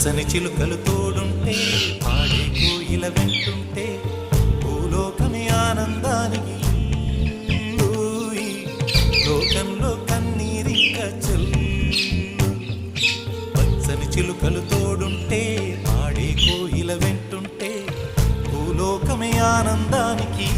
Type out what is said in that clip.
పచ్చని చిలుకలు తోడుంటే పాడే కోయిల వెంటుంటే భూలోకమే ఆనందానికి ఊయి, లోకంలో కన్నీరింక చెల్లు. పచ్చని చిలుకలు తోడుంటే పాడే కోయిల వెంటుంటే భూలోకమే ఆనందానికి